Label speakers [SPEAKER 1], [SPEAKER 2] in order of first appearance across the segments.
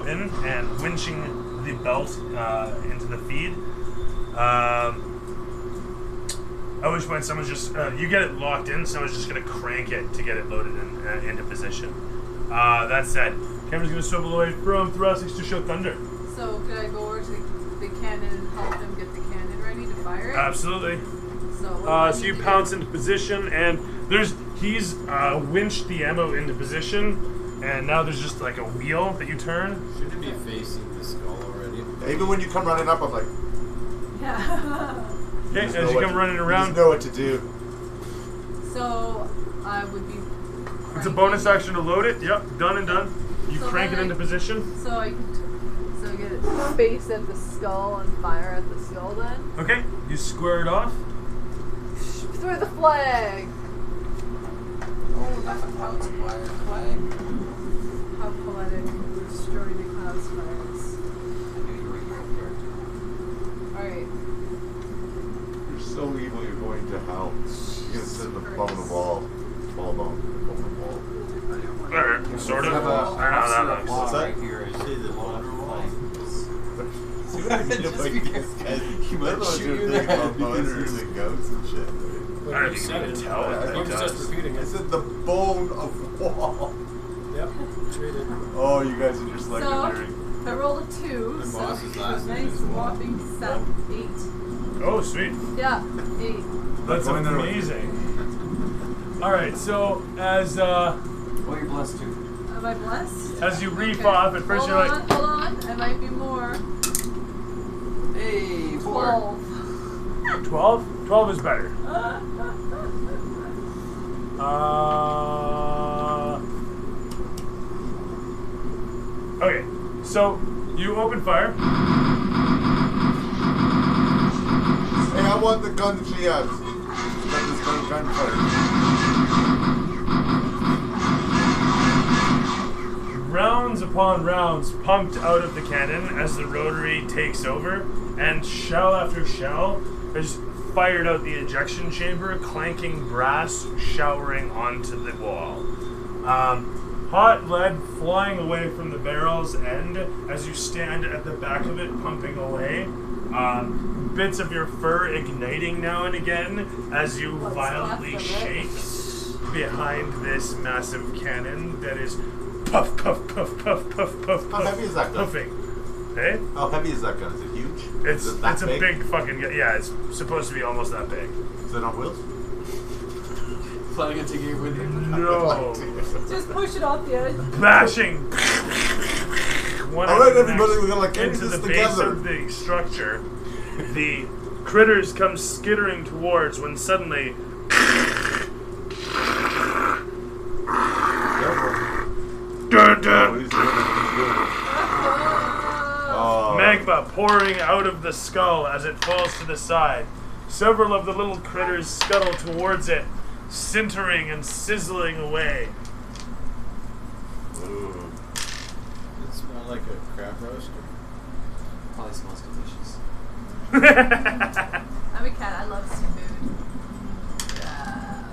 [SPEAKER 1] ammo in and winching the belt into the feed. At which point someone's just, you get it locked in, someone's just going to crank it to get it loaded into position. That said, camera's going to swivel away from thoracics to show thunder.
[SPEAKER 2] So could I go over to the cannon and help them get the cannon ready to fire it?
[SPEAKER 1] Absolutely.
[SPEAKER 2] So
[SPEAKER 1] you pounce into position, and he's winched the ammo into position, and now there's just like a wheel that you turn.
[SPEAKER 3] Should it be facing the skull already?
[SPEAKER 4] Even when you come running up, I'm like,
[SPEAKER 2] yeah.
[SPEAKER 1] Okay, as you come running around.
[SPEAKER 4] You just know what to do.
[SPEAKER 2] So I would be.
[SPEAKER 1] It's a bonus action to load it. Yep, done and done. You crank it into position.
[SPEAKER 2] So I can get it face at the skull and fire at the skull then.
[SPEAKER 1] Okay, you square it off.
[SPEAKER 2] Through the flag.
[SPEAKER 3] Oh, that's a cloud's flag.
[SPEAKER 2] How poetic. Destroy the cloud's flags. Alright.
[SPEAKER 4] You're so evil, you're going to hell. You're going to sit in the bone of the wall.
[SPEAKER 1] Alright, sort of. I don't know how that looks.
[SPEAKER 3] What's that? Here, I say the water wall. See what I mean? Just because he might shoot you in the head because
[SPEAKER 4] and ghosts and shit.
[SPEAKER 1] I don't know if you can tell what
[SPEAKER 5] I
[SPEAKER 1] it
[SPEAKER 5] was just
[SPEAKER 1] does.
[SPEAKER 5] repeating
[SPEAKER 4] I
[SPEAKER 5] it.
[SPEAKER 4] said the bone of wall.
[SPEAKER 5] Yep, treated.
[SPEAKER 4] Oh, you guys are just like
[SPEAKER 2] So, I rolled a 2,
[SPEAKER 3] My
[SPEAKER 2] so
[SPEAKER 3] boss's last name
[SPEAKER 2] nice
[SPEAKER 3] is Wall.
[SPEAKER 2] whopping 8.
[SPEAKER 1] Oh, sweet.
[SPEAKER 2] Yeah, 8.
[SPEAKER 1] That's
[SPEAKER 4] Going there with
[SPEAKER 1] amazing. Alright, so as
[SPEAKER 3] What you're blessed to.
[SPEAKER 2] Am I blessed?
[SPEAKER 1] as you reef
[SPEAKER 2] Okay.
[SPEAKER 1] off, at first you're like,
[SPEAKER 2] Hold on, it might be more.
[SPEAKER 3] Hey,
[SPEAKER 2] 12.
[SPEAKER 1] 12? 12 is better. Okay, so you open fire.
[SPEAKER 4] Hey, I want the gun that she has. Got this gun first.
[SPEAKER 1] Rounds upon rounds pumped out of the cannon as the rotary takes over, and shell after shell is fired out the ejection chamber, clanking brass showering onto the wall. Hot lead flying away from the barrel's end as you stand at the back of it pumping away. Bits of your fur igniting now and again as you violently shake behind this massive cannon that is puff, puff, puff, puff, puff, puff,
[SPEAKER 4] How heavy is that gun?
[SPEAKER 1] puffing. Hey?
[SPEAKER 4] How heavy is that gun? Is it huge?
[SPEAKER 1] It's
[SPEAKER 4] Is it that
[SPEAKER 1] a big fucking gun. Yeah, it's supposed to be almost that big.
[SPEAKER 4] Is it on wheels?
[SPEAKER 3] Planning on taking it with you?
[SPEAKER 1] No.
[SPEAKER 2] Just push it off the edge.
[SPEAKER 1] Bashing. One
[SPEAKER 4] All right,
[SPEAKER 1] after the
[SPEAKER 4] everybody,
[SPEAKER 1] next
[SPEAKER 4] we're gonna carry
[SPEAKER 1] into
[SPEAKER 4] this
[SPEAKER 1] the base
[SPEAKER 4] together.
[SPEAKER 1] of the structure. The critters come skittering towards when suddenly dun, dun,
[SPEAKER 4] Oh.
[SPEAKER 1] magma pouring out of the skull as it falls to the side. Several of the little critters scuttle towards it, sintering and sizzling away.
[SPEAKER 4] Ooh.
[SPEAKER 3] It smells like a crab roaster.
[SPEAKER 5] Probably smells delicious.
[SPEAKER 2] I'm a cat, I love seafood. Yeah.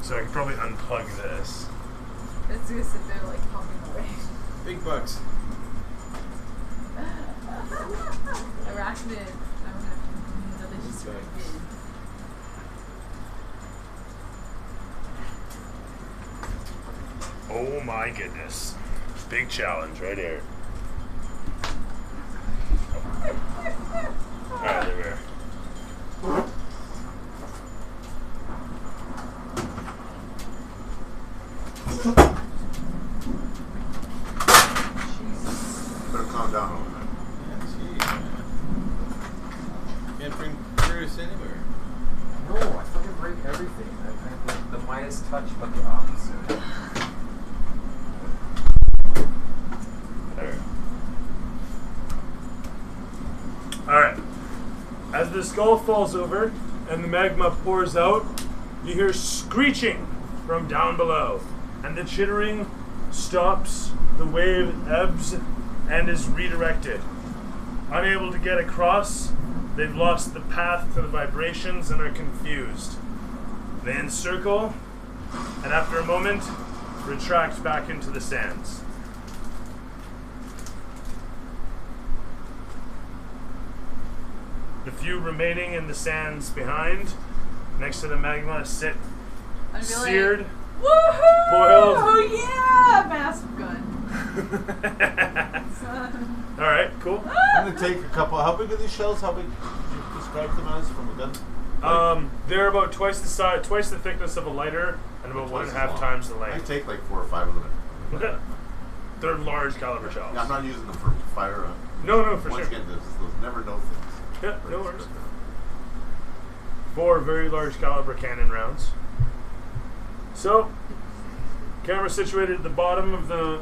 [SPEAKER 1] So I could probably unplug this.
[SPEAKER 2] It's gonna sit there like pumping away.
[SPEAKER 3] Big bucks.
[SPEAKER 2] Arachnid. Delicious arachnid.
[SPEAKER 1] Oh my goodness. Big challenge right here. Alright, there we are.
[SPEAKER 4] Better calm down over there.
[SPEAKER 3] Yeah, gee. Can't bring Bruce anywhere.
[SPEAKER 5] No, I fucking break everything. I have the Midas touch, but the opposite.
[SPEAKER 1] There. Alright. As the skull falls over and the magma pours out, you hear screeching from down below, and the chittering stops, the wave ebbs, and is redirected. Unable to get across, they've lost the path to the vibrations and are confused. They encircle, and after a moment, retract back into the sands. few remaining in the sands behind, next to the magma, sit
[SPEAKER 2] I'd be
[SPEAKER 1] seared,
[SPEAKER 2] like, woohoo!
[SPEAKER 1] boiled.
[SPEAKER 2] Oh yeah! Massive gun.
[SPEAKER 1] Alright, cool.
[SPEAKER 4] I'm gonna take a couple. How big are these shells? How big do you describe them as from a gun?
[SPEAKER 1] They're about twice the size, twice the thickness of a lighter, and about
[SPEAKER 4] Twice
[SPEAKER 1] 1.5
[SPEAKER 4] as long.
[SPEAKER 1] times the
[SPEAKER 4] I
[SPEAKER 1] length.
[SPEAKER 4] take like 4 or 5 of them.
[SPEAKER 1] They're large caliber shells.
[SPEAKER 4] Yeah, I'm not using them for fire.
[SPEAKER 1] No, for
[SPEAKER 4] Once
[SPEAKER 1] sure.
[SPEAKER 4] again, those never know things.
[SPEAKER 1] Yeah, no worries. 4 very large caliber cannon rounds. So, camera situated at the bottom of the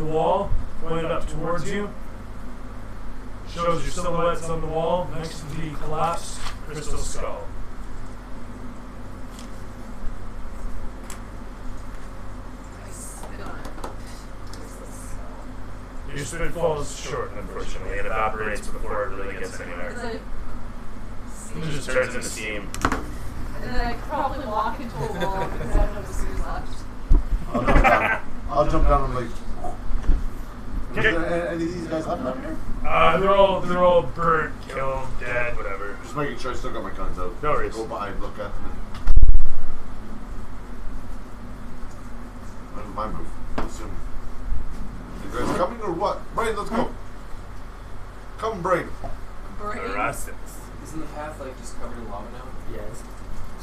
[SPEAKER 1] wall, pointed up towards you. Shows your silhouettes on the wall next to the collapsed crystal skull. Your spit falls short, unfortunately. It evaporates before it really gets anywhere. It just turns into steam.
[SPEAKER 2] And then I could probably walk into a wall because I don't have the screws left.
[SPEAKER 4] I'll jump down and like. Is
[SPEAKER 1] Okay.
[SPEAKER 4] there any of these guys left out here?
[SPEAKER 1] They're all burnt, killed, dead, whatever.
[SPEAKER 4] Just making sure I still got my guns out.
[SPEAKER 1] No worries.
[SPEAKER 4] Go behind, look at them. That was my move. Assume. You guys coming or what? Brain, let's go. Come, Brain.
[SPEAKER 1] Arrested.
[SPEAKER 5] Isn't the path like just covered in lava now?
[SPEAKER 6] Yes.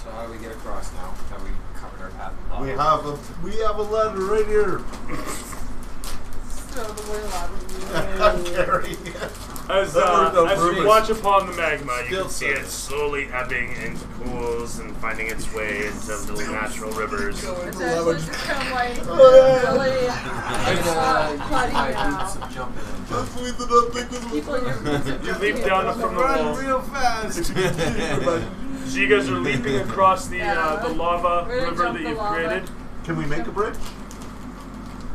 [SPEAKER 5] So how do we get across now? Have we covered our path in lava?
[SPEAKER 4] We have a ladder right here.
[SPEAKER 2] Throw the way lava.
[SPEAKER 4] I'm carrying it.
[SPEAKER 1] As
[SPEAKER 4] That worked out
[SPEAKER 1] you
[SPEAKER 4] perfect.
[SPEAKER 1] watch upon the magma, you
[SPEAKER 3] Still
[SPEAKER 1] can see it
[SPEAKER 3] sucks.
[SPEAKER 1] slowly ebbing into pools and finding its way into little natural rivers.
[SPEAKER 2] It's actually just kind of like
[SPEAKER 4] Oh,
[SPEAKER 2] really bloody
[SPEAKER 5] high
[SPEAKER 2] now.
[SPEAKER 5] boots of jumping and
[SPEAKER 4] Let's
[SPEAKER 5] jumping.
[SPEAKER 4] leave it up. Think this
[SPEAKER 2] People in your boots are
[SPEAKER 1] You leap down from the
[SPEAKER 4] Run
[SPEAKER 1] wall.
[SPEAKER 4] real fast.
[SPEAKER 1] So you guys are leaping across the lava
[SPEAKER 2] We're gonna
[SPEAKER 1] river
[SPEAKER 2] jump
[SPEAKER 1] that
[SPEAKER 2] the
[SPEAKER 1] you've
[SPEAKER 2] lava.
[SPEAKER 1] created.
[SPEAKER 4] Can we make a bridge?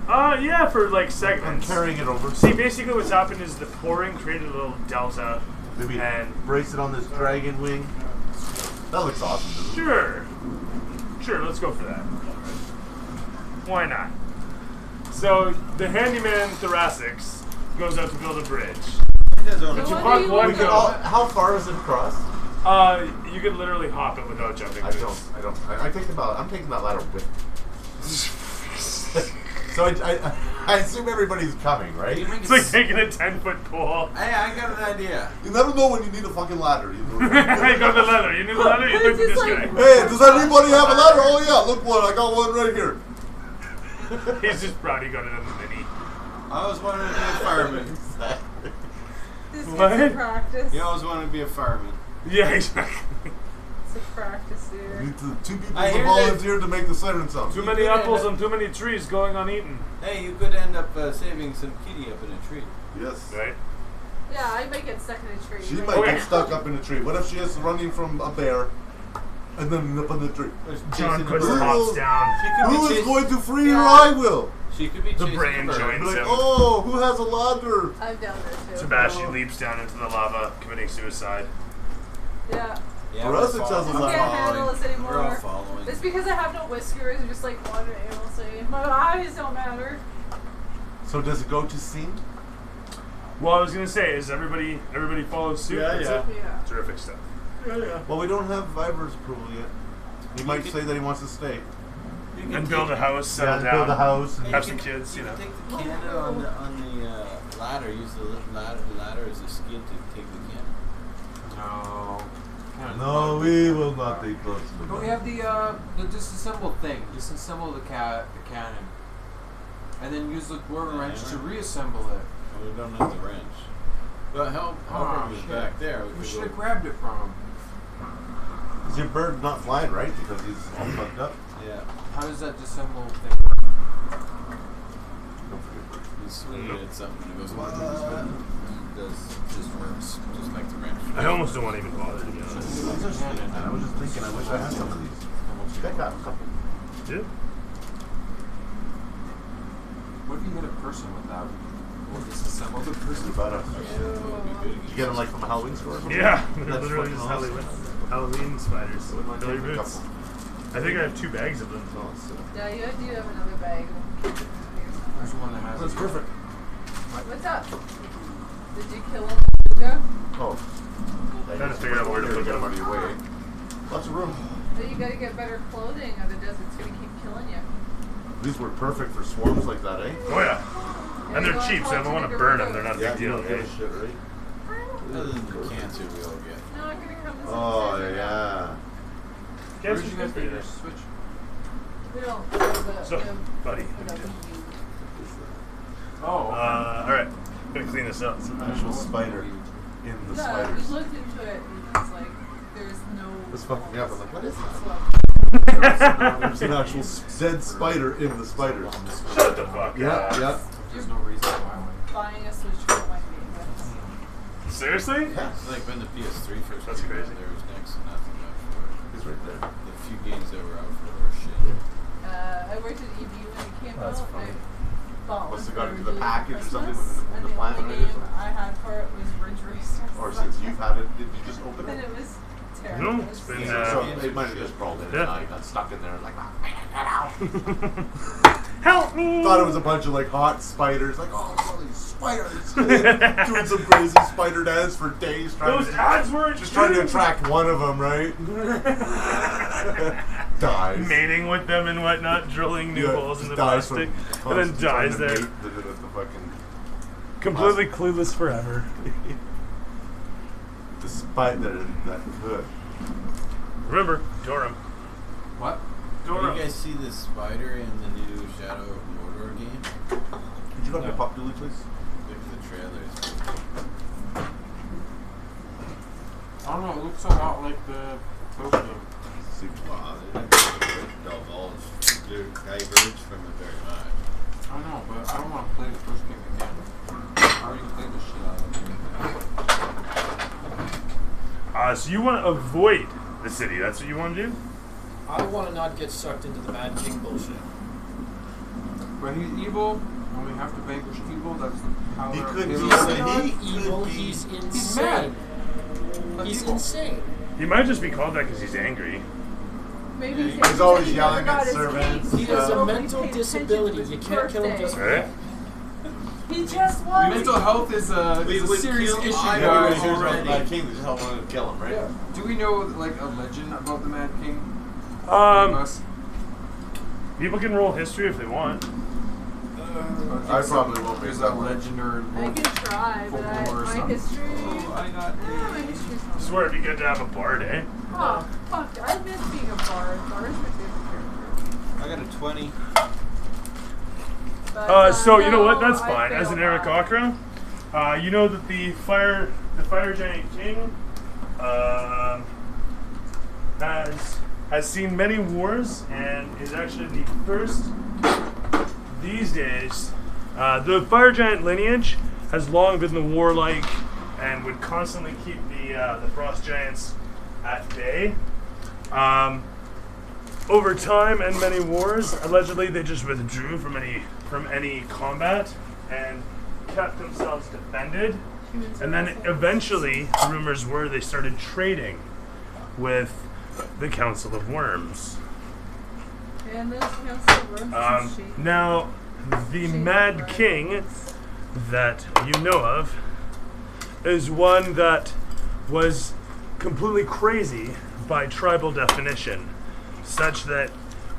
[SPEAKER 1] Yeah, for like
[SPEAKER 4] I'm
[SPEAKER 1] segments.
[SPEAKER 4] carrying it over.
[SPEAKER 1] See, basically what's happened is the pouring created a little delta.
[SPEAKER 4] Maybe
[SPEAKER 1] And
[SPEAKER 4] brace it on this dragon wing. That looks awesome, doesn't it?
[SPEAKER 1] Sure, let's go for that. Why not? So the handyman thoracics goes out to build a bridge.
[SPEAKER 3] You guys own
[SPEAKER 1] But
[SPEAKER 3] it.
[SPEAKER 1] you
[SPEAKER 2] What
[SPEAKER 1] park
[SPEAKER 2] do you
[SPEAKER 1] one
[SPEAKER 2] want?
[SPEAKER 1] go.
[SPEAKER 4] How far is it across?
[SPEAKER 1] You could literally hop it without jumping.
[SPEAKER 4] I take the I'm taking that ladder with me. So I assume everybody's coming, right?
[SPEAKER 1] It's like taking a 10-foot pole.
[SPEAKER 3] Hey, I got an idea.
[SPEAKER 4] You never know when you need a fucking ladder. You know?
[SPEAKER 1] I got the leather. You need the leather? You look at this
[SPEAKER 2] Just
[SPEAKER 1] guy.
[SPEAKER 4] Hey, does anybody have a ladder? Oh yeah, look one. I got one right here.
[SPEAKER 1] He's just proud he got it on the mini.
[SPEAKER 3] I always wanted to be a fireman.
[SPEAKER 2] This
[SPEAKER 1] What?
[SPEAKER 2] is a practice.
[SPEAKER 3] You always wanted to be a fireman.
[SPEAKER 1] Yeah, exactly.
[SPEAKER 2] It's a practice, dude.
[SPEAKER 4] Need two people
[SPEAKER 3] I
[SPEAKER 4] to
[SPEAKER 3] hear
[SPEAKER 4] volunteer to make the siren sound.
[SPEAKER 1] Too many apples on too many trees going uneaten.
[SPEAKER 3] Hey, you could end up saving some kitty up in a tree.
[SPEAKER 4] Yes.
[SPEAKER 1] Right?
[SPEAKER 2] Yeah, I might get stuck in a tree.
[SPEAKER 4] She
[SPEAKER 2] Like,
[SPEAKER 4] might
[SPEAKER 1] Oh,
[SPEAKER 4] get
[SPEAKER 1] yeah.
[SPEAKER 4] stuck up in a tree. What if she is running from a bear and then up in the tree?
[SPEAKER 1] John
[SPEAKER 3] Chasing a
[SPEAKER 1] puts
[SPEAKER 3] bird.
[SPEAKER 1] hops down.
[SPEAKER 3] She could
[SPEAKER 4] Who
[SPEAKER 3] be
[SPEAKER 4] is
[SPEAKER 3] chasing-
[SPEAKER 4] going to free her?
[SPEAKER 2] Yeah.
[SPEAKER 4] I will.
[SPEAKER 3] She could be
[SPEAKER 1] The
[SPEAKER 3] chasing
[SPEAKER 1] brain
[SPEAKER 3] a bird.
[SPEAKER 1] joins.
[SPEAKER 4] Be like,
[SPEAKER 1] him.
[SPEAKER 4] oh, who has a ladder?
[SPEAKER 2] I'm down there too.
[SPEAKER 1] Sebastian leaps down into the lava, committing suicide.
[SPEAKER 2] Yeah.
[SPEAKER 3] Yeah,
[SPEAKER 4] For
[SPEAKER 3] we're
[SPEAKER 4] us, it
[SPEAKER 3] following.
[SPEAKER 4] sounds
[SPEAKER 2] I
[SPEAKER 4] like-
[SPEAKER 2] can't
[SPEAKER 3] We're
[SPEAKER 2] handle this
[SPEAKER 3] following. We're all
[SPEAKER 2] anymore.
[SPEAKER 3] following.
[SPEAKER 2] It's because I have no whiskers and just like wandering aimlessly. My eyes don't matter.
[SPEAKER 4] So does it go to scene?
[SPEAKER 1] Well, I was gonna say, is everybody follows suit?
[SPEAKER 3] Yeah,
[SPEAKER 1] That's
[SPEAKER 3] yeah.
[SPEAKER 1] it?
[SPEAKER 2] Yeah.
[SPEAKER 1] Terrific stuff.
[SPEAKER 4] Well, we don't have Viber's approval yet. He might say that he wants to stay.
[SPEAKER 3] You can
[SPEAKER 1] And build a
[SPEAKER 3] take-
[SPEAKER 1] house, settle down,
[SPEAKER 4] build a house. And
[SPEAKER 1] have
[SPEAKER 3] you
[SPEAKER 1] some
[SPEAKER 3] can-
[SPEAKER 1] kids, you know.
[SPEAKER 3] Take the cannon on the ladder. Use the ladder as a skid to take the cannon.
[SPEAKER 5] No. Can't
[SPEAKER 4] no,
[SPEAKER 5] find
[SPEAKER 4] we will not take close to the
[SPEAKER 5] Don't we have the disassemble thing? Disassemble the cannon, and then use the dwarven wrench to reassemble it.
[SPEAKER 3] And we don't have the wrench. But Helper was
[SPEAKER 5] shit.
[SPEAKER 3] back there.
[SPEAKER 5] We
[SPEAKER 3] could
[SPEAKER 5] should
[SPEAKER 3] go-
[SPEAKER 5] have grabbed it from him.
[SPEAKER 4] Is your bird not flying right because he's all fucked up?
[SPEAKER 3] Yeah.
[SPEAKER 5] How does that disassemble thing work?
[SPEAKER 4] Don't forget bird.
[SPEAKER 3] You swing it at something and it goes. It just works, just like the wrench.
[SPEAKER 1] I almost don't want to even bother, to be honest.
[SPEAKER 4] And I was just thinking, I wish I had some of these. I got a couple.
[SPEAKER 1] Yeah.
[SPEAKER 5] What if you hit a person with that? Or disassemble the person?
[SPEAKER 4] About us. Did you get them like from a Halloween store?
[SPEAKER 1] Yeah, they're
[SPEAKER 4] That's
[SPEAKER 1] literally
[SPEAKER 4] fucking
[SPEAKER 1] just
[SPEAKER 4] awesome.
[SPEAKER 1] Halloween spiders.
[SPEAKER 4] So we might
[SPEAKER 1] Billy
[SPEAKER 4] take a
[SPEAKER 1] Boots.
[SPEAKER 4] couple.
[SPEAKER 1] I think I have 2 bags of them.
[SPEAKER 4] No, it's,
[SPEAKER 2] Yeah, you do have another bag.
[SPEAKER 5] There's one that has
[SPEAKER 4] that's
[SPEAKER 5] it.
[SPEAKER 4] perfect.
[SPEAKER 2] What's up? Did you kill him? Go?
[SPEAKER 4] Oh,
[SPEAKER 1] Trying to figure out where to put
[SPEAKER 4] get them
[SPEAKER 1] them.
[SPEAKER 4] out of your way. Lots of room.
[SPEAKER 2] Then you gotta get better clothing, or the desert's gonna keep killing you.
[SPEAKER 4] These were perfect for swarms like that, eh?
[SPEAKER 1] Oh yeah. And they're cheap, so if I want to burn them, they're not a big
[SPEAKER 4] you
[SPEAKER 1] deal.
[SPEAKER 4] don't give
[SPEAKER 1] eh?
[SPEAKER 4] a shit, right?
[SPEAKER 3] Other than the cancer we all get.
[SPEAKER 2] No, I'm gonna come to some
[SPEAKER 4] Oh,
[SPEAKER 2] desert now.
[SPEAKER 4] yeah.
[SPEAKER 5] Where
[SPEAKER 1] Guess
[SPEAKER 5] did you
[SPEAKER 1] who's
[SPEAKER 5] guys
[SPEAKER 1] good
[SPEAKER 5] get
[SPEAKER 1] for
[SPEAKER 5] your
[SPEAKER 1] this?
[SPEAKER 5] Switch?
[SPEAKER 2] We don't.
[SPEAKER 1] So, buddy.
[SPEAKER 5] Oh.
[SPEAKER 1] Alright. Gonna clean this up.
[SPEAKER 4] It's an actual spider in the
[SPEAKER 2] No,
[SPEAKER 4] spiders.
[SPEAKER 2] we looked into it and it's like, there's no.
[SPEAKER 4] It's fucking me up. I'm like, what is
[SPEAKER 2] This
[SPEAKER 4] that?
[SPEAKER 2] slow.
[SPEAKER 4] There's an actual dead spider in the spiders.
[SPEAKER 1] Shut the fuck
[SPEAKER 4] Yeah,
[SPEAKER 1] up.
[SPEAKER 4] yeah.
[SPEAKER 5] There's no reason why I went.
[SPEAKER 2] Buying a Switch for my game.
[SPEAKER 1] Seriously?
[SPEAKER 3] It's like when the PS3 first
[SPEAKER 1] That's
[SPEAKER 3] came out,
[SPEAKER 1] crazy.
[SPEAKER 3] there was next to nothing left for it.
[SPEAKER 4] He's right there.
[SPEAKER 3] The few games that were out for it were shit.
[SPEAKER 2] I worked at EB when it came
[SPEAKER 1] That's
[SPEAKER 2] out.
[SPEAKER 1] funny.
[SPEAKER 2] I bought
[SPEAKER 4] Must have
[SPEAKER 2] one
[SPEAKER 4] got
[SPEAKER 2] for
[SPEAKER 4] into the
[SPEAKER 2] Julie
[SPEAKER 4] package or something
[SPEAKER 2] Christmas,
[SPEAKER 4] within
[SPEAKER 2] and
[SPEAKER 4] the
[SPEAKER 2] the
[SPEAKER 4] plant
[SPEAKER 2] only
[SPEAKER 4] or
[SPEAKER 2] game
[SPEAKER 4] something.
[SPEAKER 2] I had for it was Ridge Racer.
[SPEAKER 4] Or since you've had it, did you just open
[SPEAKER 2] And
[SPEAKER 4] it?
[SPEAKER 2] it was terrible.
[SPEAKER 1] No,
[SPEAKER 2] It
[SPEAKER 1] it's
[SPEAKER 2] was
[SPEAKER 1] been,
[SPEAKER 2] so-
[SPEAKER 4] So it might have just crawled in
[SPEAKER 1] Yeah.
[SPEAKER 4] and I got stuck in there like,
[SPEAKER 1] Help me!
[SPEAKER 4] thought it was a bunch of like hot spiders. Like, oh, look at all these spiders. Doing some crazy spider dance for days.
[SPEAKER 1] Those ads were
[SPEAKER 4] just trying to attract one of them, right? Dies.
[SPEAKER 1] mating with them and whatnot, drilling new
[SPEAKER 4] Yeah,
[SPEAKER 1] holes in the
[SPEAKER 4] dies
[SPEAKER 1] plastic,
[SPEAKER 4] from
[SPEAKER 1] and then
[SPEAKER 4] constantly trying
[SPEAKER 1] dies
[SPEAKER 4] to
[SPEAKER 1] there.
[SPEAKER 4] mate the fucking
[SPEAKER 1] Completely clueless forever.
[SPEAKER 4] the spider that could.
[SPEAKER 1] Remember, Durham.
[SPEAKER 5] What?
[SPEAKER 3] Did
[SPEAKER 1] Durham.
[SPEAKER 3] you guys see the spider in the new Shadow of Mordor game?
[SPEAKER 4] Could you go to
[SPEAKER 3] No.
[SPEAKER 4] Pop Dooley, please?
[SPEAKER 3] Look at the trailers.
[SPEAKER 5] I don't know. It looks a lot like the first game.
[SPEAKER 3] Wow, they're divulged. They're diverged from it very much.
[SPEAKER 5] I know, but I don't want to play the first game again. I already played the shit out of it.
[SPEAKER 1] So you want to avoid the city? That's what you want to do?
[SPEAKER 6] I want to not get sucked into the Mad King bullshit.
[SPEAKER 5] But he's evil, and we have to vanquish evil. That's how
[SPEAKER 4] He
[SPEAKER 5] they're
[SPEAKER 4] could be
[SPEAKER 5] able
[SPEAKER 6] He's
[SPEAKER 5] to-
[SPEAKER 6] not
[SPEAKER 4] He could
[SPEAKER 6] evil,
[SPEAKER 4] be-
[SPEAKER 6] he's
[SPEAKER 5] mad.
[SPEAKER 6] insane.
[SPEAKER 5] That's
[SPEAKER 6] He's
[SPEAKER 5] evil.
[SPEAKER 6] insane.
[SPEAKER 1] He might just be called that because he's angry.
[SPEAKER 2] Maybe
[SPEAKER 4] He's always yelling at servants.
[SPEAKER 6] He has a
[SPEAKER 2] Nobody
[SPEAKER 6] mental
[SPEAKER 2] paid attention to
[SPEAKER 6] disability.
[SPEAKER 2] his
[SPEAKER 6] You can't kill him
[SPEAKER 2] birthday.
[SPEAKER 6] just for
[SPEAKER 1] Right?
[SPEAKER 6] that.
[SPEAKER 2] He just won.
[SPEAKER 5] Mental health is a serious issue,
[SPEAKER 4] Everybody
[SPEAKER 5] guys.
[SPEAKER 4] hears about the
[SPEAKER 3] already.
[SPEAKER 4] Mad King, they just all want to kill him, right?
[SPEAKER 6] Yeah.
[SPEAKER 5] Do we know like a legend about the Mad King? Us?
[SPEAKER 1] People can roll history if they want.
[SPEAKER 4] I probably won't
[SPEAKER 5] There's
[SPEAKER 4] pick
[SPEAKER 5] a
[SPEAKER 4] that one.
[SPEAKER 5] legend or
[SPEAKER 2] I can try, but
[SPEAKER 5] folklore or
[SPEAKER 2] my
[SPEAKER 5] something.
[SPEAKER 2] history.
[SPEAKER 5] I got
[SPEAKER 2] My history's
[SPEAKER 1] I
[SPEAKER 2] not.
[SPEAKER 1] swear it'd be good to have a bard, eh?
[SPEAKER 2] Oh, fuck. I miss being a bard. Bard's my favorite character.
[SPEAKER 3] I got a 20.
[SPEAKER 2] But,
[SPEAKER 1] So you know what?
[SPEAKER 2] no,
[SPEAKER 1] That's
[SPEAKER 2] I
[SPEAKER 1] fine. As an
[SPEAKER 2] failed that.
[SPEAKER 1] Aarakocra, you know that the fire giant king has seen many wars and is actually the first these days. The fire giant lineage has long been the warlike and would constantly keep the frost giants at bay. Over time and many wars, allegedly they just withdrew from any combat and kept themselves defended.
[SPEAKER 2] Humans
[SPEAKER 1] And
[SPEAKER 2] are
[SPEAKER 1] then
[SPEAKER 2] assholes.
[SPEAKER 1] eventually, rumors were they started trading with the Council of Worms.
[SPEAKER 2] And those council of worms are shaped.
[SPEAKER 1] Now, the
[SPEAKER 2] Shaped
[SPEAKER 1] Mad
[SPEAKER 2] right.
[SPEAKER 1] King that you know of is one that was completely crazy by tribal definition, such that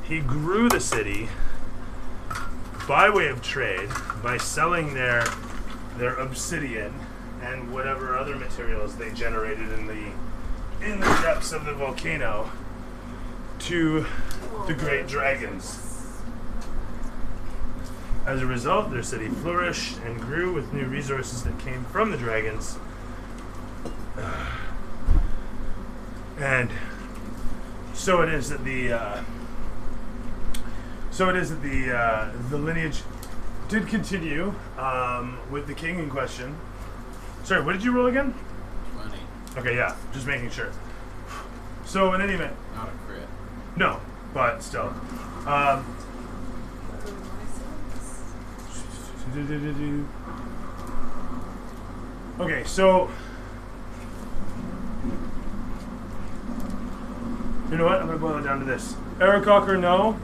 [SPEAKER 1] he grew the city by way of trade by selling their obsidian and whatever other materials they generated in the depths of the volcano to the great dragons. As a result, their city flourished and grew with new resources that came from the dragons. And so it is that the lineage did continue with the king in question. Sorry, what did you roll again?
[SPEAKER 3] 20.
[SPEAKER 1] Okay, yeah, just making sure. So in any event,
[SPEAKER 3] Not a crit.
[SPEAKER 1] no, but still. Okay, so you know what? I'm gonna boil it down to this: Aarakocra, no.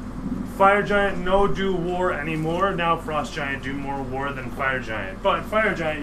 [SPEAKER 1] Fire Giant, no do war anymore. Now Frost Giant do more war than Fire Giant, but Fire Giant